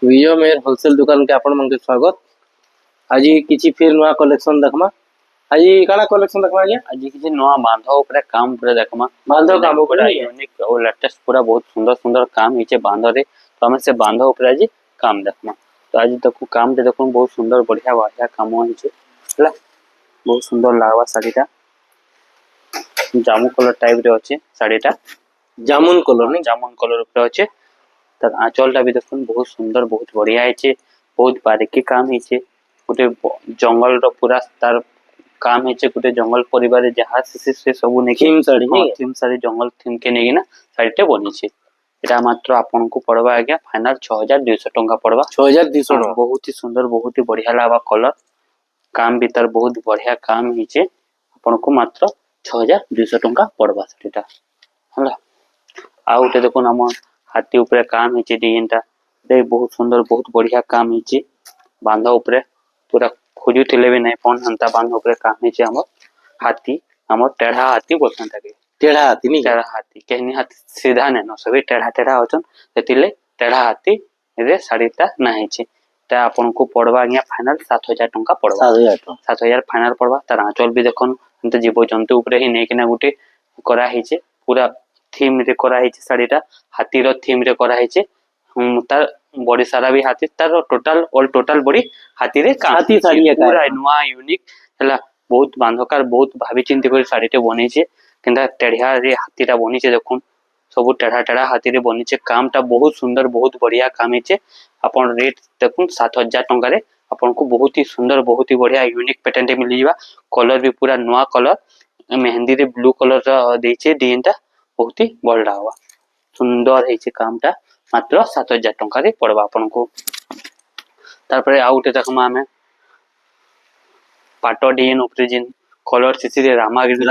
विजय मेर होलसेल दुकान के आपण मन के स्वागत। आज किछि फिर नया कलेक्शन देखमा। आज काना कलेक्शन देखमा आज्ञा? आज किसी नवा बांधव ऊपर काम पूरा देखमा। बांधव काम पूरा ऊपर यूनिक और लेटेस्ट पूरा बहुत सुंदर सुंदर काम हिचे बांधव रे। तो हमें से बांधव ऊपर आज काम देखमा। तो आज देखो काम ते देखो बहुत सुंदर बढ़िया बढ़िया काम हिचे हला। बहुत सुंदर लागवा साड़ीटा। जामु कलर टाइप रे अछि साड़ीटा। जामुन कलर नहीं? जामुन कलर ऊपर अछि। तर आंचलटा भी देखो बहुत सुंदर बहुत बढ़िया हिचे। बहुत बारीकी काम हिचे। गोटे जंगल रो पूरा तार काम हिचे। गोटे जंगल परिवार जहाँ से सब ने थीम साड़ी नहीं? थीम साड़ी जंगल थीम के नेगी ना साड़ीटे बनी छे। एटा मात्र आपन को पड़वा आज्ञा फाइनल 6200 टंका पड़वा। 6200 बहुत ही सुंदर बहुत ही बढ़िया लागबा कलर। काम भीतर बहुत बढ़िया काम हिचे। आपन को मात्र 6200 टंका पड़वा साड़ीटा हला। आउ ते देखो हम हाथी ऊपर काम हिचे डिजाइनटा दे बहुत सुंदर बहुत बढ़िया काम हिचे। बांधा ऊपर पूरा खोजुथिले भी नहीं पन हंता बांधा ऊपर काम हिचे। हमर हाथी हमर टेढ़ा हाथी बोलसन ताके। टेढ़ा हाथी नहीं? टेढ़ा हाथी कहनी हाथी सीधा नहीं न सभी टेढ़ा टेढ़ा होचन तेतिले टेढ़ा हाथी रे साड़ीटा ना हिचे। ता आपन को पड़वा आज्ञा फाइनल 7000 टंका पड़वा। 7000 फाइनल पड़वा। तार आंचल भी देखन अंत जीव जंतु ऊपर ही नहीं किना गुटे करा हिचे। पूरा थीम रे करा हिचे साड़ीटा। हाथी रो थीम रे करा हिचे। तार बॉडी सारा भी हाथी तार टोटल ऑल टोटल बॉडी हाथी रे काम हाथी साड़ी है पूरा नुआ यूनिक हला। बहुत बांधकार बहुत भाभी चिंती कर साड़ीटे बनी छे। केनता टेढ़िया रे हाथीटा बनी छे देखुन सब टेढ़ा टेढ़ा हाथी रे बनी छे। कामटा बहुत सुंदर बहुत बढ़िया काम हिचे। अपन रेट देखुन 7000 टंका रे अपन को बहुत ही सुंदर बहुत ही बढ़िया यूनिक पैटर्न मिल जीवा। कलर भी पूरा नुआ कलर मेहंदी रे ब्लू कलर रा देछे डिजाइनटा बहुत ही बढ़िया हुआ सुंदर हिचे। कामटा मात्र 7000 टंका रे पड़वा अपन को। तारपरे आउटे देखमा हमें पाटो डिजाइन ऊपर जिन कलर सिसी रे रामागिरी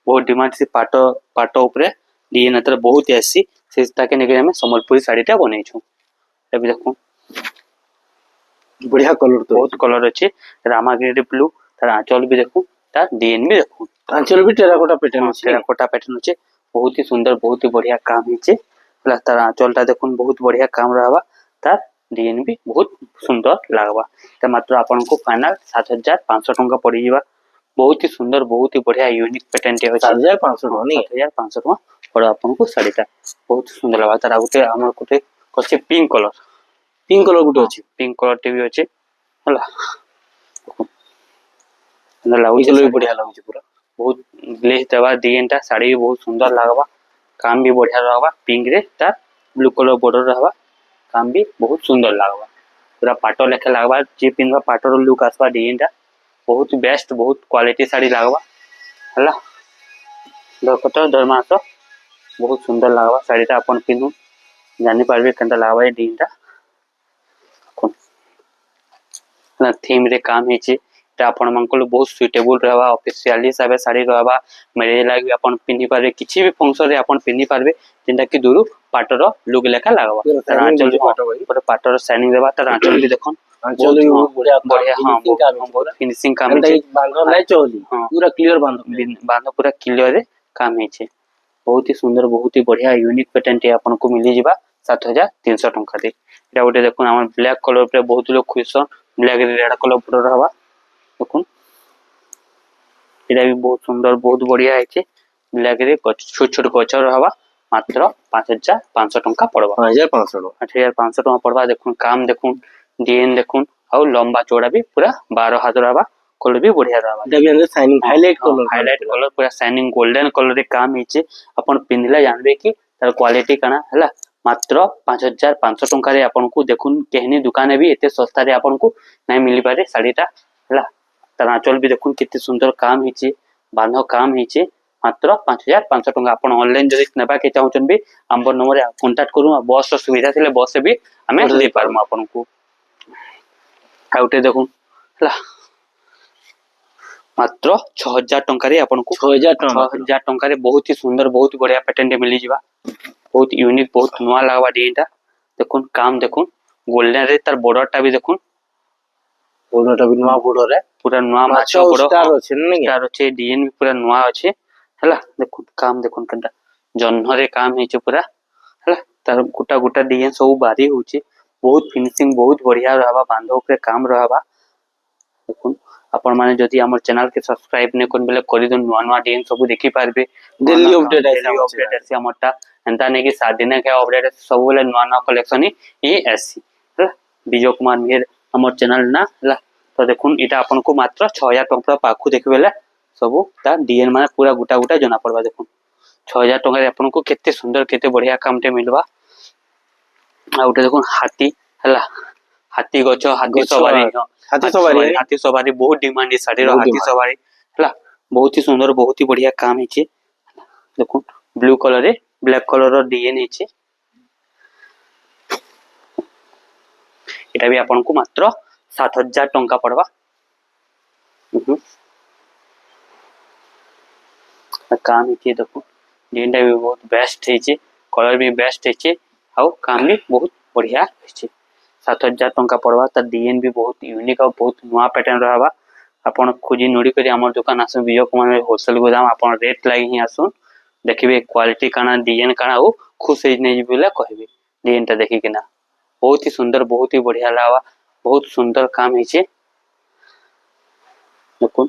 बहुत डिमांड से पाटो पाटो ऊपर डिजाइन अतर बहुत आसी सेटा के नेगे हमें संबलपुरी साड़ीटा बनै छु। एबे देखो बढ़िया कलर तो बहुत कलर अछि। रामागिरी ब्लू तार आंचल भी देखो तार डिजाइन भी देखो आंचल भी टेराकोटा पैटर्न अछि। टेराकोटा पैटर्न अछि बहुत ही सुंदर बहुत ही बढ़िया काम हिचे। प्लस तार आंचलटा देखुन बहुत बढ़िया काम रहबा। तार डिजाइन भी बहुत सुंदर लागबा। त मात्र आपन को फाइनल 7500 टंका पड़ी जीवा। बहुत ही सुंदर बहुत ही बढ़िया यूनिक पैटर्न टे होछि। 7500 टका नहीं? 7500 टका पड़ा आपन को साड़ीटा बहुत सुंदर लागबा। तार आउटे हमर कोटे कछे पिंक कलर गुटे अछि। पिंक कलर टे भी अछि हला। ना लागु कलर भी बढ़िया लागु पूरा बहुत ग्लेज देवा डिजाइनटा साड़ी भी बहुत सुंदर लागबा। काम भी बढ़िया रहबा। पिंक रे तार ब्लू कलर बॉर्डर रहबा। काम भी बहुत सुंदर लागबा। पूरा पाटो लेखे लागबा जे पिनबा पाटो लुक आसबा डिजाइनटा बहुत बेस्ट बहुत क्वालिटी साड़ी लागबा हला। देखतो दरमासो बहुत सुंदर लागबा साड़ीटा अपन पिनु जानि पारबे केनता लागबा ए डिजाइनटा ना थीम रे काम हिचे। ता अपन मनकल बहुत सुटेबल रहबा ऑफिशियल हिसाब साड़ी रहबा। मैरिज लागी अपन पिन्ही पारबे किछि भी फंक्शन रे अपन पिन्ही पारबे जेंता कि दुरु पाटोर लुक लेखा लागबा। तार आंचल पूरा पाटोर शाइनिंग देबा। तार आंचल भी देखन आंचल भी बढ़िया बढ़िया हां बहुत फिनिशिंग काम हिचे। बांधो नहीं चोली पूरा क्लियर बांधो बांधो पूरा क्लियर रे काम हिचे। बहुत ही सुंदर बहुत ही बढ़िया यूनिक पैटर्न टे आपन को मिली जिबा 7300 टंका दे। एटा गोटे देखुन हमर ब्लैक कलर पे बहुत लोग खुश छन। ब्लैक रे रेड कलर पूरा रहबा देखुन एटा भी बहुत सुंदर बहुत बढ़िया हिचे। ब्लैक रे छोट छोट गछ रहबा मात्र 5500 टंका पड़बा। 8500 टंका पड़बा। देखुन काम देखुन डिजाइन देखुन और लंबा चौड़ा भी पूरा 12 हाथ रहबा। कलर भी बढ़िया रहबा। एटा भी अंदर शाइनिंग हाईलाइट कलर पूरा शाइनिंग गोल्डन कलर रे काम हिचे। अपन पिनले जानबे कि तार क्वालिटी काना हला। मात्र 5500 टंका रे आपन को देखुन केहनी दुकान भी एते सस्ता रे आपन को नहीं मिली पारे साड़ीटा हला। तार आंचल भी देखुन कितने सुंदर काम हिचे बांधो काम हिचे। मात्र 5500 टंका। अपन ऑनलाइन जदि नेबा के चाहउछन भी हमर नंबर कांटेक्ट करू। बस रो सुविधा थिले बस से भी हमें दे पारमु आपन को। आउटे देखुन हला मात्र 6000 टंका रे आपन को 6000 टंका रे बहुत ही सुंदर बहुत बढ़िया पैटर्न टे मिली जिबा। बहुत यूनिक बहुत नुआ लागबा डिजाइनटा देखुन काम देखुन गोल्डन रे तार बॉर्डरटा भी देखुन बॉर्डरटा भी नुआ बॉर्डर है पूरा नुआ माछो बॉर्डर स्टार अछि नहीं? स्टार अछि डिजाइन भी पूरा नुआ अछि हला। देखुन काम देखुन केनता जन्ह रे काम हिचे पूरा हला। तार गुटा गुटा डिजाइन सब बारी होची बहुत फिनिशिंग बहुत बढ़िया रहबा बांध उपरे काम रहबा देखुन आपण माने जदि हमर चैनल के सब्सक्राइब ने कोन बेले करि दन नुआ नुआ डिजाइन सब देखि पारबे डेली अपडेट डेली अपडेट आसी हमरटा एंता ने कि 7 दिन के अपडेट सब बेले नुआ नुआ कलेक्शन ही आसी हला विजय कुमार मेहर हमर चैनल ना हला तो देखुन इटा आपन को मात्र 6000 टଙ୍କା पाखु देखबेले सब ता डिजाइन माने पूरा गुटा गुटा जना पड़बा देखुन 6000 टଙ୍କା रे आपन को केते सुंदर केते बढ़िया कामटे मिलबा आ उठे देखुन हाथी हला हाथी गछ हाथी सवारी हाथी सवारी बहुत डिमांड है साड़ी रो हाथी सवारी हला बहुत ही सुंदर बहुत ही बढ़िया काम है देखो ब्लू कलर रे ब्लैक कलर रो डिजाइन है एटा भी आपन को मात्र 7000 टଙ୍କା पड़वा काम है देखो डिजाइन भी बहुत बेस्ट है कलर भी बेस्ट है आउ काम भी बहुत बढ़िया है 7000 टଙ୍କା पड़वा त डिजाइन भी बहुत यूनिक और बहुत नुआ पैटर्न रहबा आपण खोजी नोडी करी हमर दुकान आसु विजय कुमार होलसेल गोदाम आपण रेट लागी ही आसु देखिबे क्वालिटी काना डिजाइन काना हो खुश हे नै बोले कहबे डिजाइन ता देखि केना बहुत ही सुंदर बहुत ही बढ़िया लावा बहुत सुंदर काम है देखुन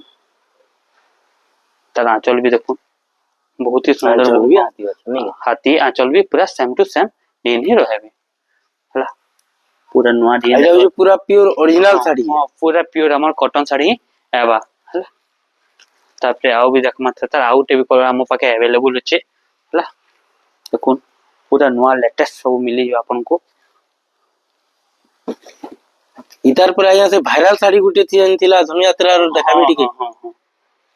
तर आंचल भी देखुन बहुत ही सुंदर हाथी आंचल भी पूरा सेम टू सेम डिजाइन ही रहबे हला पूरा नुआ डिजाइन जो पूरा प्योर ओरिजिनल साड़ी हां पूरा प्योर हमर कॉटन साड़ी एबा हला तापरे आउ भी देखमा त आउटे भी कलर हम पाके अवेलेबल अछि हला देखुन पूरा नुआ लेटेस्ट सब मिली आपन को इतार पर आया से वायरल साड़ी गुटे थी अंतिला धनुयात्रा रो देखाबे टिके हां हां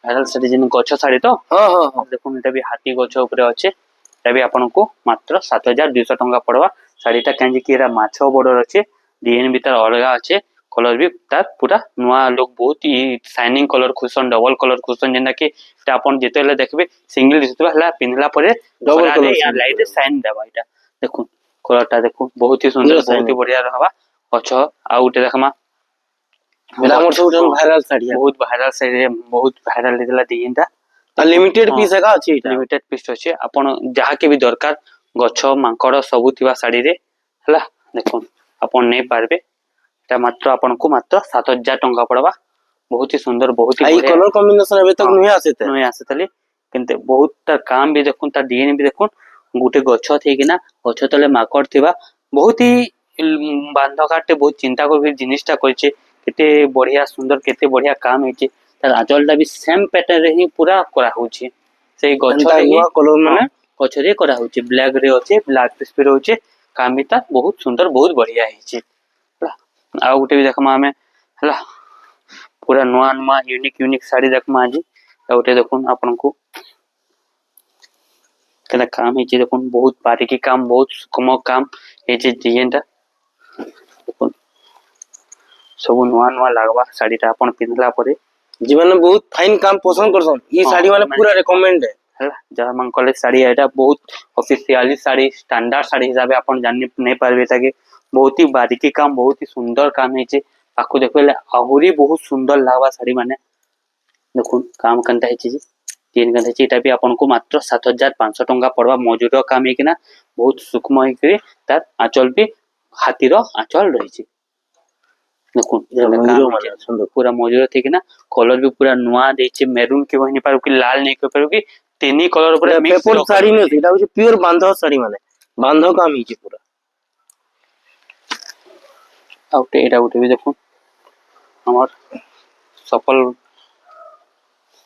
वायरल साड़ी जिन गछ साड़ी तो हां हां हां देखुन एटा भी हाथी गछ ऊपर अछि एटा भी आपन को मात्र 7200 टଙ୍କା पड़वा साड़ीटा कांजी कि एरा माछो बॉर्डर अछि डिजाइन भीतर अलगा अछि कलर भी तार पूरा नुआ लोग बहुत ही शाइनिंग कलर खुसन डबल कलर खुसन जेना कि एटा अपन जेतेले देखबे सिंगल दिसतबा हला पिनला परे डबल कलर या लाइट शाइन देबा एटा देखुन कलरटा देखुन बहुत ही सुंदर बहुत ही बढ़िया रहबा अच्छा आउटे देखमा मेरा मोर सब वायरल साड़ी बहुत वायरल दिला डिजाइनटा लिमिटेड पीस है अछि लिमिटेड पीस अछि अपन जहा के भी दरकार गछ मांकड़ सब थिबा साड़ी रे हला देखुन अपन नै पारबे एटा मात्र अपन को मात्र 7000 टଙ୍କା पड़वा बहुत ही सुंदर बहुत ही बढ़िया कलर कॉम्बिनेशन अबे तक नहीं आसेतले किंतु बहुत ता काम भी देखुन ता डिजाइन भी देखुन गुटे गछ थे कि ना गछ तले माकड़ थिबा बहुत ही बांध काटे बहुत चिंता कर जिनिसटा करछे केते बढ़िया सुंदर केते बढ़िया काम हेचे तार आंचलटा भी सेम पैटर्न रे ही पूरा करा होची सेही गछ रे ही कलर माने गछ रे करा होची ब्लैक रे होचे ब्लैक पीस पे होचे काम भी ता बहुत सुंदर बहुत बढ़िया हेचे आ गुटे भी देखमा हमें हला पूरा नुआ नुआ यूनिक साड़ी देखमा आज आ गुटे देखुन आपन को केना काम हेचे देखुन बहुत बारीकी काम बहुत सूक्ष्म काम हेचे डिजाइनटा देखुन सब नुआ नुआ लागबा साड़ीटा अपन पिनला परे जीवन में बहुत फाइन काम पसंद करसन ई साड़ी वाला पूरा रेकमेंड है हला जहां मन कॉलेज साड़ी एटा बहुत ऑफिशियली साड़ी स्टैंडर्ड साड़ी हिसाब अपन जानि नै पारबे ताके बहुत ही बारीकी काम बहुत ही सुंदर काम हेचे आकु देखबेले आहुरी बहुत सुंदर लागबा साड़ी माने देखुन काम कंता हेचे जी तीन गंधा हेचे एटा भी अपन को मात्र 7500 टଙ୍କା पड़वा मजूर काम हे किना बहुत सूक्ष्म हे के तार आंचल भी हाथीरो आंचल रहिचे देखुन पूरा मजूर थे किना कलर भी पूरा नुआ देचे मेरून के वही पारु कि लाल नै के पारु कि तीनी कलर पूरा मिक्स पेपर साड़ी नै एटा होचे प्योर बांधो साड़ी माने बांधो काम हिचे पूरा आउटे एटा उठे भी देखो हमर सफल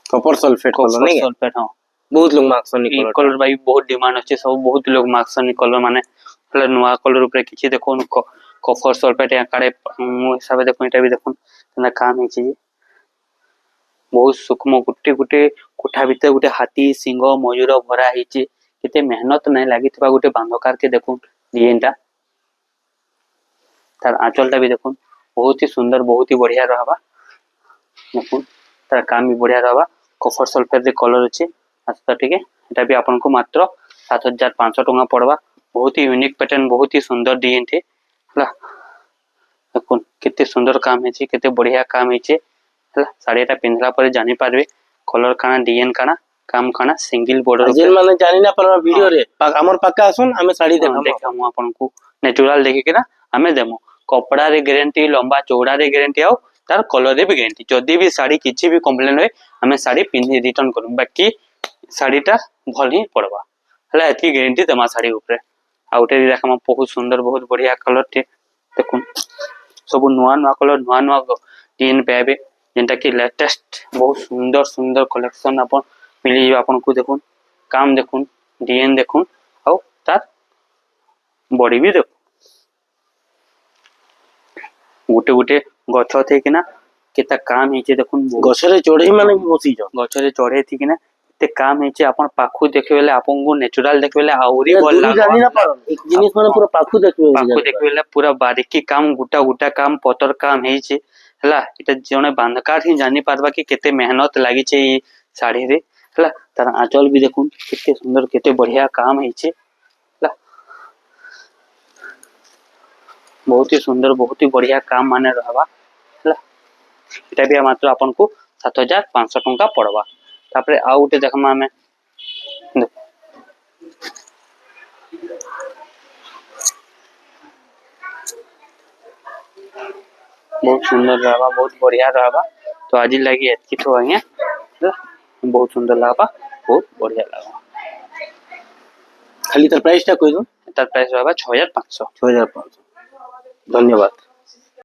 कॉपर सल्फेट कलर नै सल्फेट हां बहुत लोग मार्क्सनी कलर कलर भाई बहुत डिमांड अछि सब बहुत लोग मार्क्सनी कलर माने हला नुआ कलर ऊपर किछि देखो कॉपर सल्फेट या कारे हिसाब देखो एटा भी देखो ना काम हिचे बहुत सूक्ष्म गुटे गुटे कोठा भीतर गुटे हाथी सिंह मयूर भरा हिचे केते मेहनत नै लागितबा गुटे बांधकार के देखो डिजाइनटा तार आंचलटा भी देखो बहुत ही सुंदर बहुत ही बढ़िया रहबा देखो तार काम भी बढ़िया रहबा कॉपर सल्फेट दे कलर अछि आस्ता ठीक है एटा भी आपन को मात्र 7500 टଙ୍କା पड़वा बहुत ही यूनिक पैटर्न बहुत ही सुंदर डिजाइन थे हला देखो केते सुंदर काम हेचे केते बढ़िया काम हेचे हला साड़ीटा पिनला पर जानि पारबे कलर काना डिजाइन काना काम काना सिंगल बॉर्डर जेन माने जानि ना परबा वीडियो रे हमर पक्का आसन हमें साड़ी देखाम देखम आपन को नेचुरल देखि के ना आमे देमु कपड़ा रे गारंटी लंबा चौड़ा रे गारंटी आउ तार कलर रे भी गारंटी जदी भी साड़ी किछि भी कंप्लेन होय आमे साड़ी पिन्ही रिटर्न करू बाकी साड़ीटा भल ही पड़वा हला एती गारंटी देमा साड़ी ऊपर आउटे देखमा बहुत सुंदर बहुत बढ़िया कलर टे देखुन सब नुआ नुआ कलर नुआ नुआ डिजाइन पाबे जेंटा कि लेटेस्ट बहुत सुंदर सुंदर कलेक्शन अपन मिली आपन को देखुन काम देखुन डिजाइन देखुन आउ तार बॉडी भी देखुन गोटे गोटे गछ थे कि ना केता काम हिचे देखुन गछरे चढ़ई माने भी बसी छ गछरे चढ़े थी कि ना ते काम हिचे अपन पाखु देखबेले आपन को नेचुरल देखबेले आउरी ये भल दूरी लागबा जानी ना पारन एक जिनिस माने पूरा पाखु देखबे पाखु देखबेले पूरा बारीकी काम गुटा गुटा काम पतर काम हिचे हला इटा जने बांधकार ही जानी पारबा कि केते मेहनत लागि छे ई साड़ी रे हला तार आंचल भी देखुन केते सुंदर केते बढ़िया काम हिचे हला बहुत ही सुंदर बहुत ही बढ़िया काम माने रहबा हला इटा भी मात्र आपन को 7500 टंका पड़वा तापरे आ उटे देखमा हमें बहुत सुंदर रहबा बहुत बढ़िया रहबा तो आज लगी एतकी तो आइए बहुत सुंदर रहबा बहुत बढ़िया रहबा खाली तार प्राइस टा कोइ दो तार प्राइस रहबा 6500 6500 धन्यवाद।